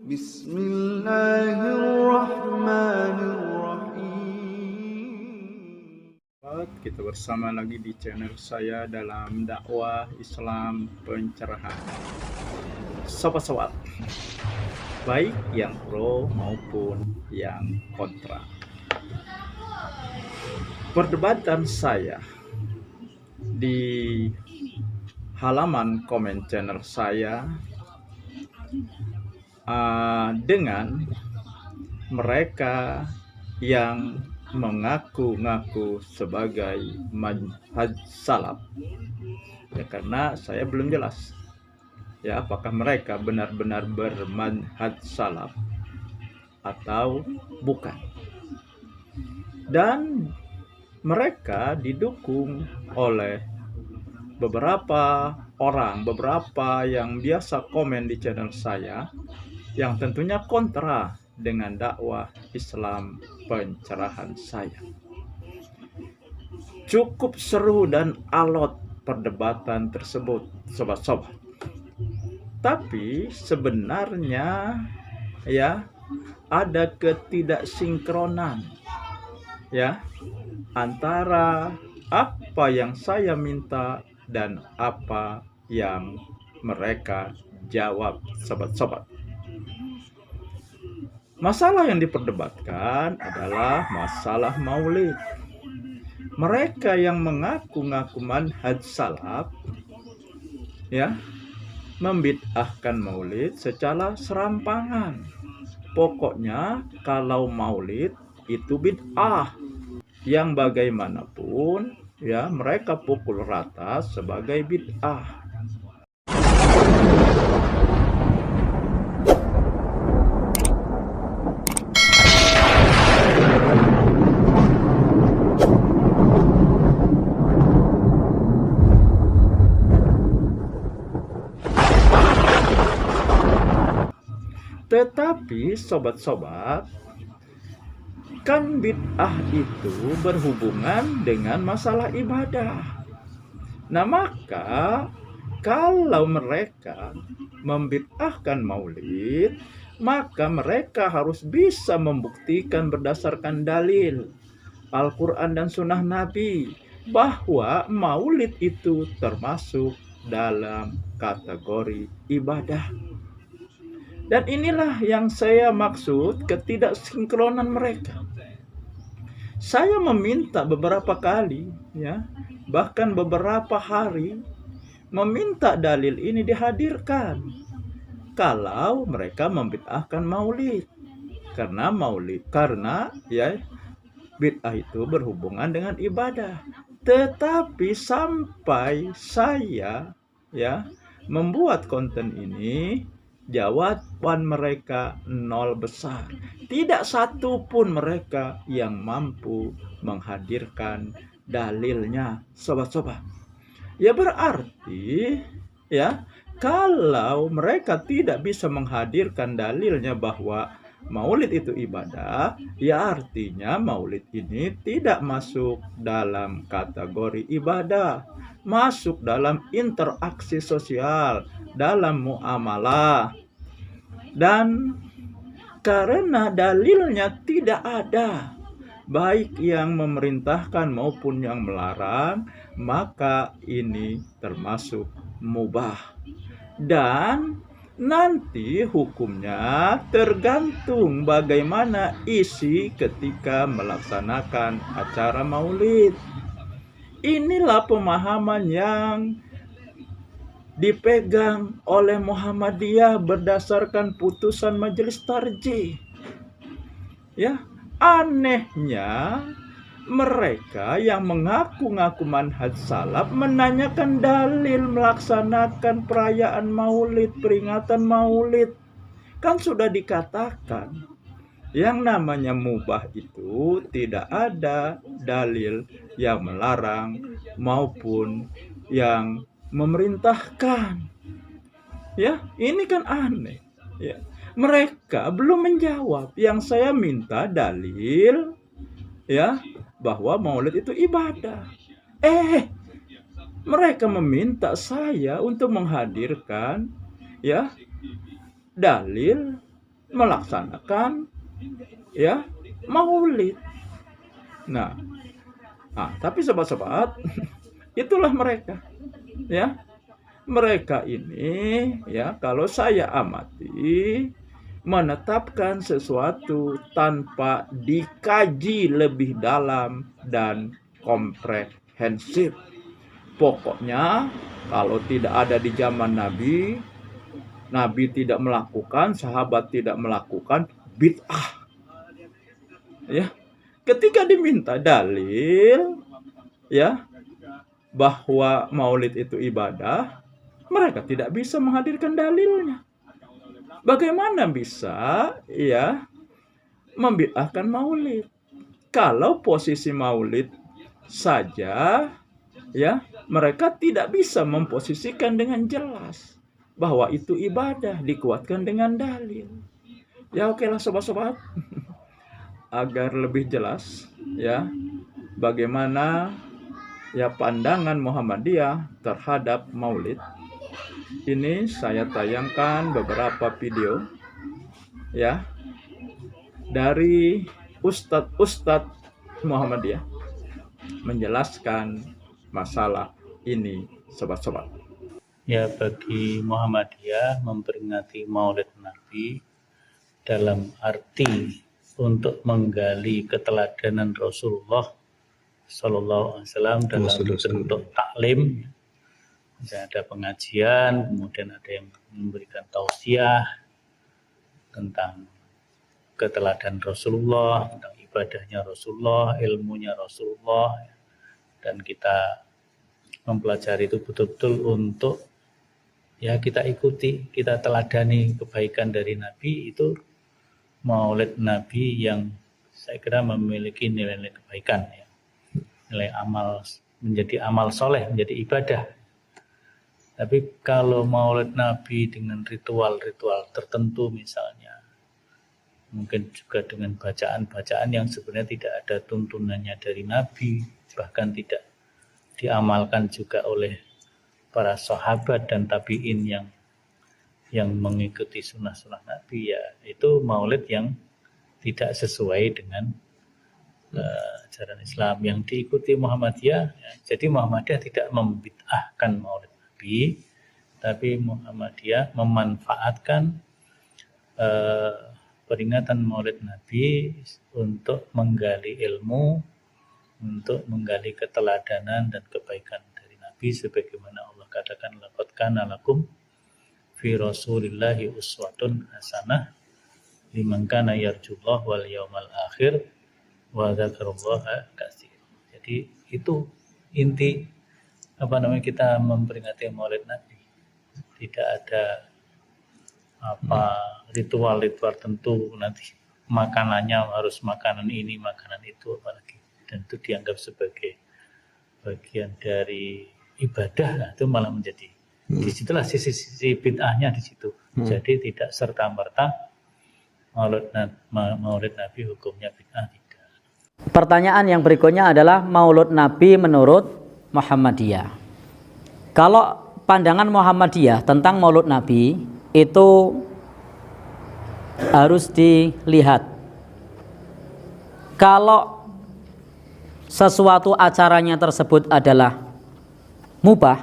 Bismillahirrahmanirrahim. Kita bersama lagi di channel saya dalam dakwah Islam pencerahan. Sobat-sobat, baik yang pro maupun yang kontra, perdebatan saya di halaman komen channel saya dengan mereka yang mengaku-ngaku sebagai manhaj salaf, ya, karena saya belum jelas ya apakah mereka benar-benar bermanhaj salaf atau bukan, dan mereka didukung oleh beberapa orang, beberapa yang biasa komen di channel saya yang tentunya kontra dengan dakwah Islam pencerahan saya. Cukup seru dan alot perdebatan tersebut, sobat-sobat. Tapi sebenarnya ya ada ketidaksinkronan ya antara apa yang saya minta dan apa yang mereka jawab, sobat-sobat. Masalah yang diperdebatkan adalah masalah maulid. Mereka yang mengaku-ngaku manhaj salaf ya membid'ahkan maulid secara serampangan. Pokoknya kalau maulid itu bid'ah, yang bagaimanapun ya mereka pukul rata sebagai bid'ah. Tetapi sobat-sobat, kan bid'ah itu berhubungan dengan masalah ibadah. Nah, maka kalau mereka membid'ahkan maulid, maka mereka harus bisa membuktikan berdasarkan dalil Al-Quran dan Sunnah Nabi bahwa maulid itu termasuk dalam kategori ibadah. Dan inilah yang saya maksud ketidaksinkronan mereka. Saya meminta beberapa kali ya, bahkan beberapa hari meminta dalil ini dihadirkan kalau mereka membid'ahkan maulid. Karena ya bid'ah itu berhubungan dengan ibadah. Tetapi sampai saya ya membuat konten ini, jawaban mereka nol besar. Tidak satu pun mereka yang mampu menghadirkan dalilnya, sobat-sobat. Ya berarti ya kalau mereka tidak bisa menghadirkan dalilnya bahwa maulid itu ibadah, ya artinya maulid ini tidak masuk dalam kategori ibadah, masuk dalam interaksi sosial, dalam muamalah. Dan karena dalilnya tidak ada, baik yang memerintahkan maupun yang melarang, maka ini termasuk mubah. Dan nanti hukumnya tergantung bagaimana isi ketika melaksanakan acara maulid. Inilah pemahaman yang dipegang oleh Muhammadiyah berdasarkan putusan Majelis Tarjih. Ya, anehnya mereka yang mengaku-ngaku manhaj salaf menanyakan dalil melaksanakan perayaan maulid, peringatan maulid. Kan sudah dikatakan yang namanya mubah itu tidak ada dalil yang melarang maupun yang memerintahkan. Ya, ini kan aneh. Ya, mereka belum menjawab yang saya minta dalil ya bahwa maulid itu ibadah. Mereka meminta saya untuk menghadirkan ya dalil melaksanakan ya maulid. Nah, tapi sobat-sobat, itulah mereka. Ya, mereka ini ya kalau saya amati menetapkan sesuatu tanpa dikaji lebih dalam dan komprehensif. Pokoknya kalau tidak ada di zaman Nabi, Nabi tidak melakukan, sahabat tidak melakukan, bid'ah. Ya, ketika diminta dalil ya bahwa maulid itu ibadah, mereka tidak bisa menghadirkan dalilnya. Bagaimana bisa ya membid'ahkan maulid? Kalau posisi maulid saja ya mereka tidak bisa memposisikan dengan jelas bahwa itu ibadah, dikuatkan dengan dalil. Ya oke lah sobat-sobat, agar lebih jelas ya bagaimana ya pandangan Muhammadiyah terhadap maulid. Ini saya tayangkan beberapa video ya dari Ustadz Muhammadiyah menjelaskan masalah ini sobat-sobat. Ya, bagi Muhammadiyah memperingati Maulid Nabi dalam arti untuk menggali keteladanan Rasulullah Sallallahu Alaihi Wasallam dalam bentuk taklim. Ada pengajian, kemudian ada yang memberikan tausiah tentang keteladanan Rasulullah, tentang ibadahnya Rasulullah, ilmunya Rasulullah, dan kita mempelajari itu betul-betul untuk ya kita ikuti, kita teladani kebaikan dari Nabi. Itu Maulid Nabi yang saya kira memiliki nilai-nilai kebaikan, ya. Nilai amal, menjadi amal soleh, menjadi ibadah. Tapi kalau Maulid Nabi dengan ritual-ritual tertentu misalnya, mungkin juga dengan bacaan-bacaan yang sebenarnya tidak ada tuntunannya dari Nabi, bahkan tidak diamalkan juga oleh para sahabat dan tabi'in yang mengikuti sunnah-sunnah Nabi, ya itu maulid yang tidak sesuai dengan ajaran Islam yang diikuti Muhammadiyah. Ya. Jadi Muhammadiyah tidak membid'ahkan maulid Nabi, tapi Muhammadiyah memanfaatkan peringatan maulid Nabi untuk menggali ilmu, untuk menggali keteladanan dan kebaikan dari Nabi, sebagaimana Allah katakan, laqad kana lakum fi rasulillahi uswatun hasanah liman kana yarjullah wal yaumal akhir wa dzakarallaha katsir. Jadi itu inti kita memperingati Maulid Nabi. Tidak ada ritual-ritual tertentu, nanti makanannya harus makanan ini, makanan itu, apalagi, dan itu dianggap sebagai bagian dari ibadah. Nah, itu malah menjadi disitulah sisi bid'ahnya di situ. Jadi tidak serta-merta Maulid Nabi hukumnya bid'ah, tidak. Pertanyaan yang berikutnya adalah Maulid Nabi menurut Muhammadiyah. Kalau pandangan Muhammadiyah tentang Maulid Nabi itu harus dilihat. Kalau sesuatu acaranya tersebut adalah mubah,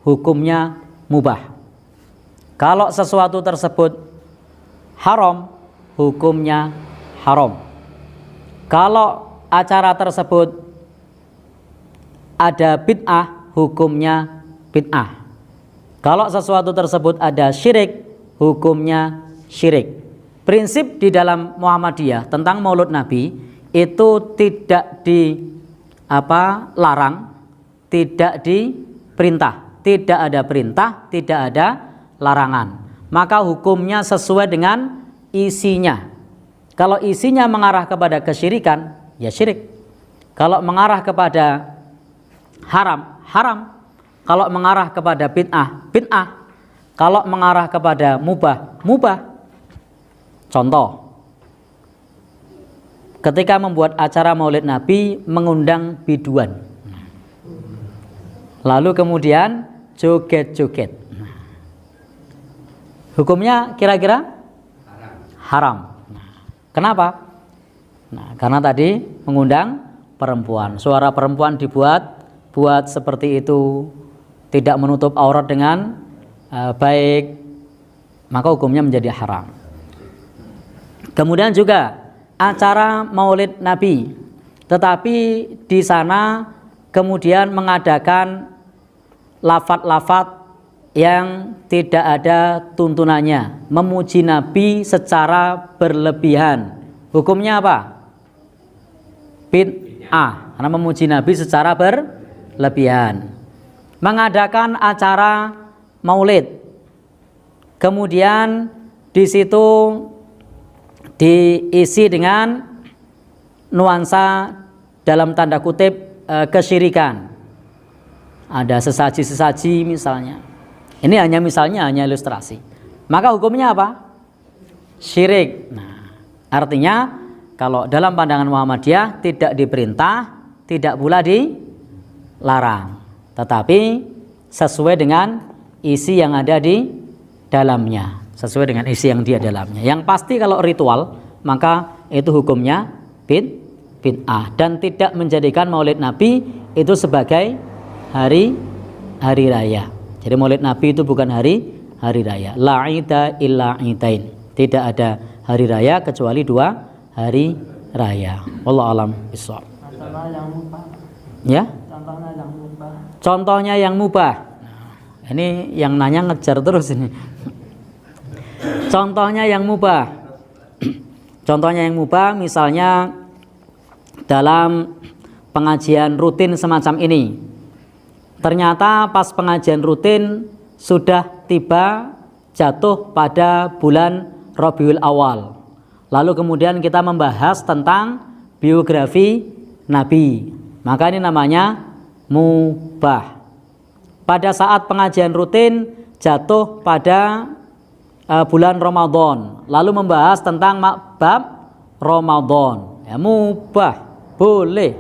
hukumnya mubah. Kalau sesuatu tersebut haram, hukumnya haram. Kalau acara tersebut ada bid'ah, hukumnya bid'ah. Kalau sesuatu tersebut ada syirik, hukumnya syirik. Prinsip di dalam Muhammadiyah tentang Maulid Nabi itu tidak dilarang, tidak diperintah, tidak ada perintah, tidak ada larangan. Maka hukumnya sesuai dengan isinya. Kalau isinya mengarah kepada kesyirikan, ya syirik. Kalau mengarah kepada haram, haram. Kalau mengarah kepada bid'ah, bid'ah. Kalau mengarah kepada mubah, mubah. Contoh, ketika membuat acara Maulid Nabi mengundang biduan, lalu kemudian joget-joget, Hukumnya kira-kira haram. Kenapa? Nah, karena tadi mengundang perempuan. Suara perempuan buat seperti itu, tidak menutup aurat dengan baik, maka hukumnya menjadi haram. Kemudian juga acara Maulid Nabi, tetapi di sana kemudian mengadakan lafaz-lafaz yang tidak ada tuntunannya, memuji Nabi secara berlebihan. Hukumnya apa? Bid'ah, karena memuji Nabi secara berlebihan. Mengadakan acara Maulid, kemudian di situ diisi dengan nuansa dalam tanda kutip kesyirikan. Ada sesaji-sesaji misalnya. Ini hanya misalnya, hanya ilustrasi. Maka hukumnya apa? Syirik. Nah, artinya kalau dalam pandangan Muhammadiyah tidak diperintah, tidak pula dilarang, tetapi sesuai dengan isi yang ada di dalamnya, sesuai dengan isi yang di dalamnya. Yang pasti kalau ritual, maka itu hukumnya bid'ah dan tidak menjadikan Maulid Nabi itu sebagai hari raya. Jadi Maulid Nabi itu bukan hari raya. La ida illa idain. Tidak ada hari raya kecuali 2 hari raya. Wallahu alam bishawab. Ya? Contohnya yang mubah. Ini yang nanya ngejar terus ini. Contohnya yang mubah. Contohnya yang mubah misalnya dalam pengajian rutin semacam ini. Ternyata pas pengajian rutin sudah tiba jatuh pada bulan Rabiul Awal. Lalu kemudian kita membahas tentang biografi Nabi. Maka ini namanya mubah. Pada saat pengajian rutin jatuh pada bulan Ramadan. Lalu membahas tentang bab Ramadan. Ya, mubah, boleh.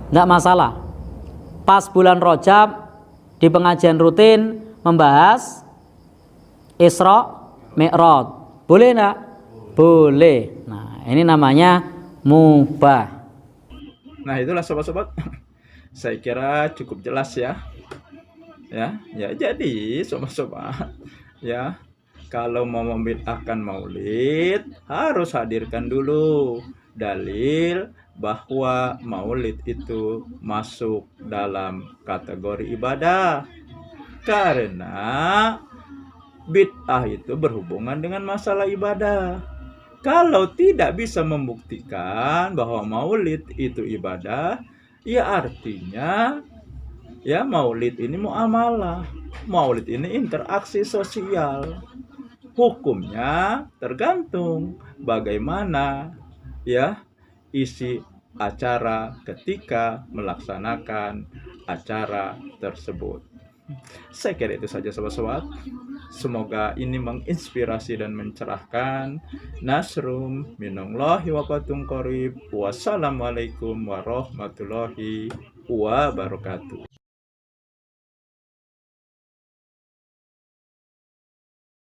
Tidak masalah. Pas bulan Rajab di pengajian rutin membahas Isra Mi'raj. Boleh enggak? Boleh. Nah, ini namanya mubah. Nah, itulah sobat-sobat. Saya kira cukup jelas ya. Ya, jadi sobat-sobat, ya, kalau mau membid'ahkan Maulid harus hadirkan dulu dalil bahwa Maulid itu masuk dalam kategori ibadah. Karena bid'ah itu berhubungan dengan masalah ibadah. Kalau tidak bisa membuktikan bahwa Maulid itu ibadah, ya artinya ya Maulid ini muamalah. Maulid ini interaksi sosial. Hukumnya tergantung bagaimana ya isi acara ketika melaksanakan acara tersebut. Saya kira itu saja sobat-sobat. Semoga ini menginspirasi dan mencerahkan. Nasrum minallahi wa fathun qarib. Wassalamualaikum warahmatullahi wabarakatuh.